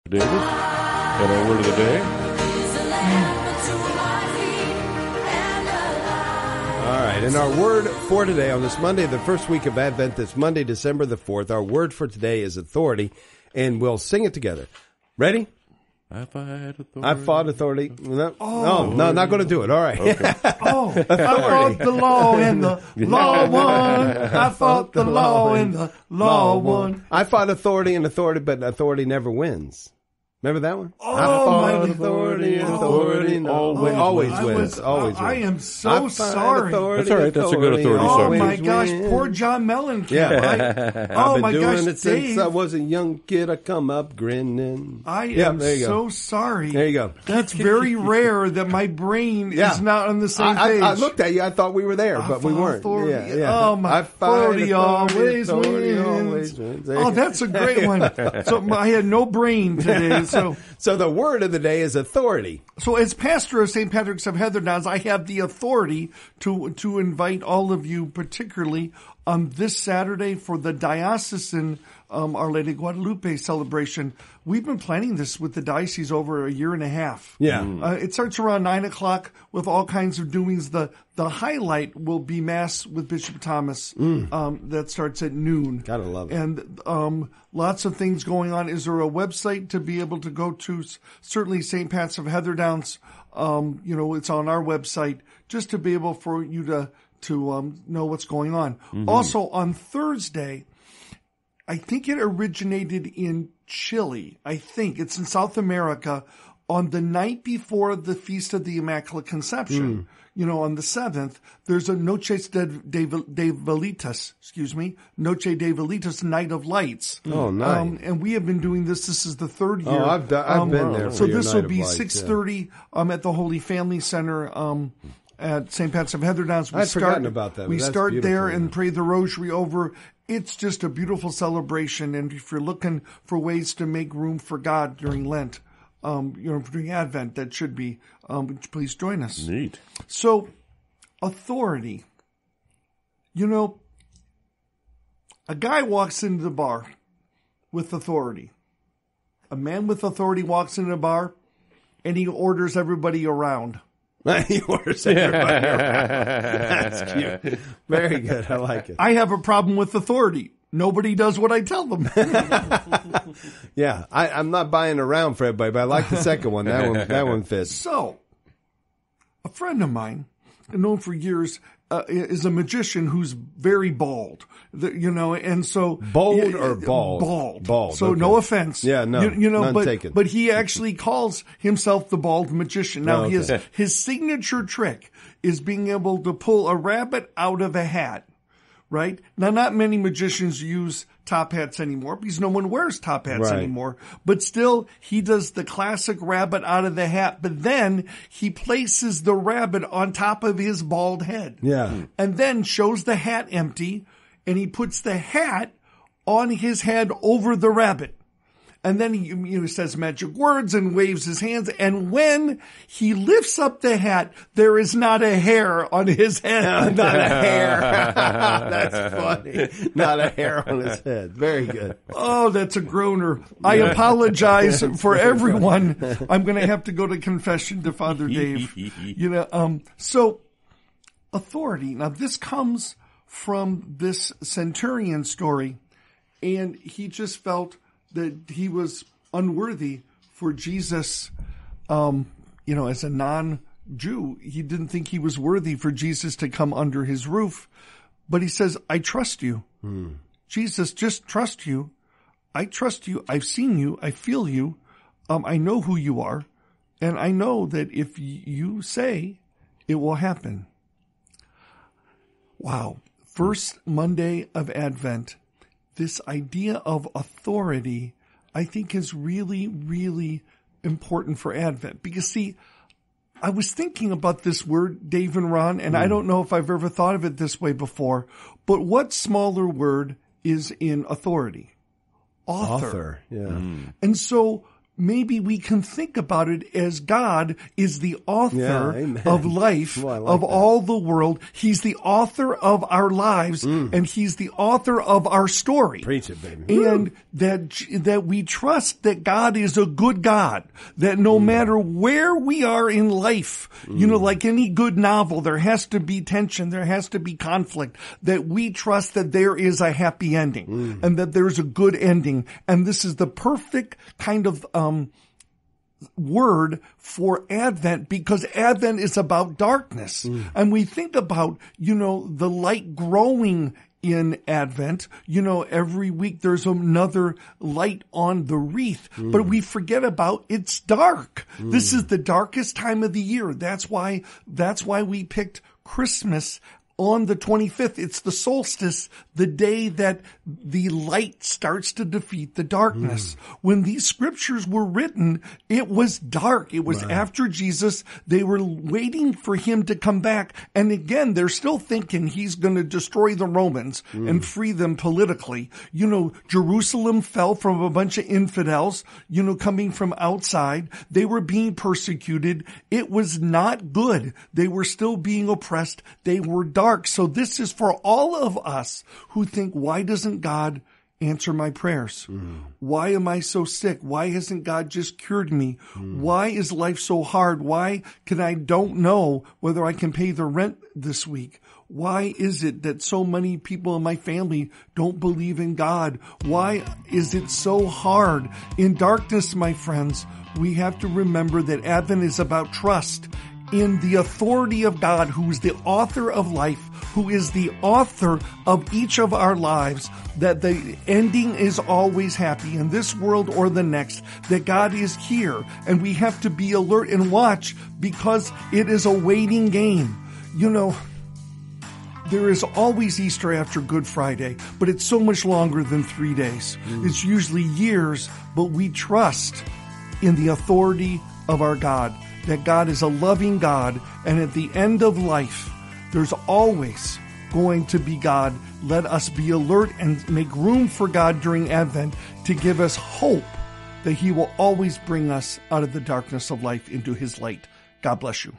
David, and our word of the day. All right, and our word for today on this Monday, the first week of Advent, this Monday, December the 4th, our word for today is authority, and we'll sing it together. Ready? I fought authority. I fought authority. No, no, not going to do it. All right. Okay. I fought the law and the law won. I fought the law and the law won. I fought authority, but authority never wins. Remember that one? Oh, I fought my authority always wins. I am so sorry. That's all right. That's a good authority Oh song. my gosh, poor John Mellencamp. Yeah. Oh I've my been gosh, doing it since Dave. I was a young kid. I come up grinning. I am there you go. so sorry. There you go. That's very rare that my brain is not on the same page. I looked at you. I thought we were there, but we weren't. Authority. Yeah. Oh, my authority always authority wins. always wins. Oh, that's a great one. So I had no brain today. So the word of the day is authority. So as pastor of St. Patrick's of Heatherdowns, I have the authority to invite all of you, particularly on this Saturday for the diocesan Our Lady of Guadalupe celebration. We've been planning this with the diocese over a year and a half. Yeah. It starts around 9:00 with all kinds of doings. The highlight will be Mass with Bishop Thomas. That starts at noon. Gotta love it. And lots of things going on. Is there a website to be able to go to? Certainly St. Pat's of Heatherdowns. It's on our website just to be able for you to know what's going on. Mm-hmm. Also on Thursday, I think it originated in Chile. I think it's in South America on the night before the Feast of the Immaculate Conception. On the 7th, there's a Noche de Velitas, Noche de Velitas, Night of Lights. Oh, nice. And we have been doing this. This is the third year. Oh, I've been there. So for this your will Night be of Lights, 6:30 at the Holy Family Center at St. Pat's of Heatherdowns. I'd forgotten about that. We That's start beautiful. there and pray the Rosary over. It's just a beautiful celebration. And if you're looking for ways to make room for God during Lent, during Advent, that should be, please join us. Neat. So, authority. A guy walks into the bar with authority. A man with authority walks into the bar and he orders everybody around. He orders everybody around. That's cute. Very good. I like it. I have a problem with authority. Nobody does what I tell them. Yeah, I'm not buying around for everybody, but I like the second one. That one fits. So, a friend of mine, known for years, is a magician who's very bald. And so bold or bald? Bald. So okay. no offense. Yeah, no. None taken. But he actually calls himself the bald magician. Now his signature trick is being able to pull a rabbit out of a hat. Right? Now, not many magicians use top hats anymore because no one wears top hats anymore. But still, he does the classic rabbit out of the hat. But then he places the rabbit on top of his bald head. Yeah. And then shows the hat empty, and he puts the hat on his head over the rabbit. And then he says magic words and waves his hands. And when he lifts up the hat, there is not a hair on his head. Not a hair. That's funny. Not a hair on his head. Very good. Oh, that's a groaner. I apologize for everyone. I'm going to have to go to confession to Father Dave. So authority. Now this comes from this centurion story, and he just felt that he was unworthy for Jesus, as a non-Jew. He didn't think he was worthy for Jesus to come under his roof. But he says, I trust you. Jesus, just trust you. I trust you. I've seen you. I feel you. I know who you are. And I know that if you say, it will happen. Wow. First Monday of Advent. This idea of authority, I think, is really, really important for Advent. Because, see, I was thinking about this word, Dave and Ron, and I don't know if I've ever thought of it this way before, but what smaller word is in authority? Author. Yeah. And so maybe we can think about it as God is the author amen. of life, Well, I like of that. all the world. He's the author of our lives, and He's the author of our story. Preach it, baby. And that we trust that God is a good God, that no matter where we are in life, like any good novel, there has to be tension, there has to be conflict, that we trust that there is a happy ending and that there's a good ending. And this is the perfect kind of word for Advent, because Advent is about darkness. And we think about, the light growing in Advent. Every week there's another light on the wreath, but we forget about it's dark. This is the darkest time of the year. That's why we picked Christmas on the 25th. It's the solstice, the day that the light starts to defeat the darkness. When these scriptures were written, it was dark. It was after Jesus. They were waiting for him to come back. And again, they're still thinking he's going to destroy the Romans and free them politically. Jerusalem fell from a bunch of infidels, coming from outside. They were being persecuted. It was not good. They were still being oppressed. They were dark. So this is for all of us who think, why doesn't God answer my prayers? Why am I so sick? Why hasn't God just cured me? Why is life so hard? Why don't know whether I can pay the rent this week? Why is it that so many people in my family don't believe in God? Why is it so hard? In darkness, my friends, we have to remember that Advent is about trust in the authority of God, who is the author of life, who is the author of each of our lives, that the ending is always happy in this world or the next, that God is here, and we have to be alert and watch, because it is a waiting game. There is always Easter after Good Friday, but it's so much longer than 3 days. It's usually years, but we trust in the authority of our God, that God is a loving God, and at the end of life, there's always going to be God. Let us be alert and make room for God during Advent to give us hope that he will always bring us out of the darkness of life into his light. God bless you.